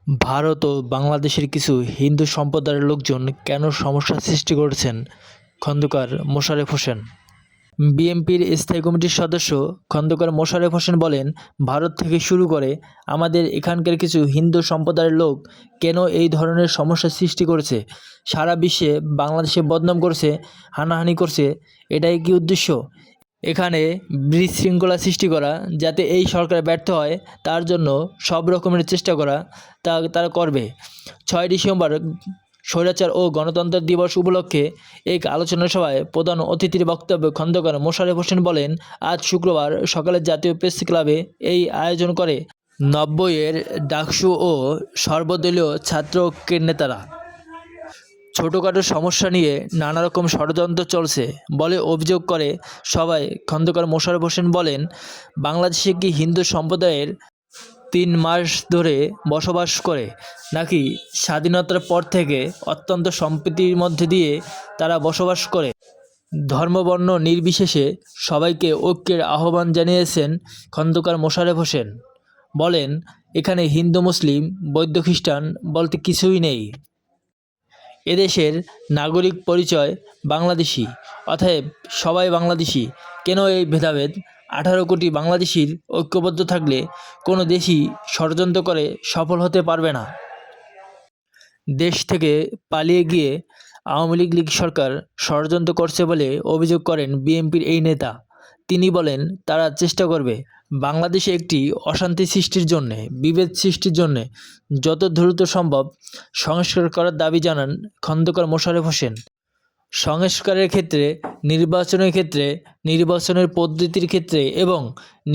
ভারত ও বাংলাদেশের কিছু হিন্দু সম্প্রদায়ের লোকজন কেন সমস্যা সৃষ্টি করেছেন? খন্দকার মোশারেফ হোসেন। বিএনপির স্থায়ী কমিটির সদস্য খন্দকার মোশারেফ হোসেন বলেন, ভারত থেকে শুরু করে আমাদের এখানকার কিছু হিন্দু সম্প্রদায়ের লোক কেন এই ধরনের সমস্যা সৃষ্টি করেছে, সারা বিশ্বে বাংলাদেশে বদনাম করছে, হানাহানি করছে। এটাই কি উদ্দেশ্য? এখানে বিশৃঙ্খলা সৃষ্টি করা, যাতে এই সরকার ব্যর্থ হয় তার জন্য সব রকমের চেষ্টা করা, তা তারা করবে। ৬ ডিসেম্বর স্বৈরাচার ও গণতন্ত্র দিবস উপলক্ষে এক আলোচনা সভায় প্রধান অতিথির বক্তব্যে খন্দকার মোশারেফ হোসেন বলেন, আজ শুক্রবার সকালে জাতীয় প্রেস ক্লাবে এই আয়োজন করে ৯০-এর ডাকসু ও সর্বদলীয় ছাত্র ঐক্যের নেতারা। ছোটোখাটো সমস্যা নিয়ে নানা রকম ষড়যন্ত্র চলছে বলে অভিযোগ করে সবাই। খন্দকার মোশারেফ হোসেন বলেন, বাংলাদেশে কি হিন্দু সম্প্রদায়ের ৩ মাস ধরে বসবাস করে, নাকি স্বাধীনতার পর থেকে অত্যন্ত সম্প্রীতির মধ্যে দিয়ে তারা বসবাস করে? ধর্মবর্ণ নির্বিশেষে সবাইকে ঐক্যের আহ্বান জানিয়েছেন খন্দকার মোশারেফ হোসেন। বলেন, এখানে হিন্দু, মুসলিম, বৌদ্ধ, খ্রিস্টান বলতে কিছুই নেই। এদেশের নাগরিক পরিচয় বাংলাদেশি, অতএব সবাই বাংলাদেশি। কেন এই ভেদাভেদ? ১৮ কোটি বাংলাদেশির ঐক্যবদ্ধ থাকলে কোনো দেশই ষড়যন্ত্র করে সফল হতে পারবে না। দেশ থেকে পালিয়ে গিয়ে আওয়ামী লীগ সরকার ষড়যন্ত্র করছে বলে অভিযোগ করেন বিএনপির এই নেতা। তিনি বলেন, তারা চেষ্টা করবে বাংলাদেশে একটি অশান্তি সৃষ্টির জন্যে, বিভেদ সৃষ্টির জন্যে যত দ্রুত সম্ভব সংস্কার করার দাবি জানান খন্দকার মোশারেফ হোসেন। সংস্কারের ক্ষেত্রে, নির্বাচনের ক্ষেত্রে, নির্বাচনের পদ্ধতির ক্ষেত্রে এবং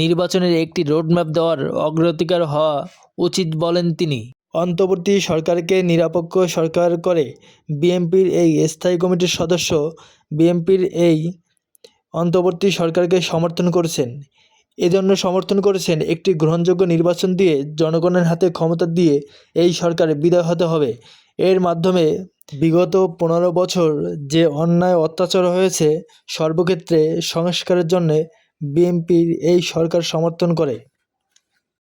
নির্বাচনের একটি রোডম্যাপ দেওয়ার অগ্রাধিকার হওয়া উচিত বলেন তিনি। অন্তর্বর্তী সরকারকে নিরপেক্ষ সরকার করে বিএনপির এই স্থায়ী কমিটির সদস্য বিএনপির এই অন্তর্বর্তী সরকারকে সমর্থন করেছেন। এজন্য সমর্থন করেছেন একটি গ্রহণযোগ্য নির্বাচন দিয়ে জনগণের হাতে ক্ষমতা দিয়ে এই সরকার বিদায় হতে হবে। এর মাধ্যমে বিগত ১৫ বছর যে অন্যায় অত্যাচার হয়েছে, সর্বক্ষেত্রে সংস্কারের জন্যে বিএনপির এই সরকার সমর্থন করে।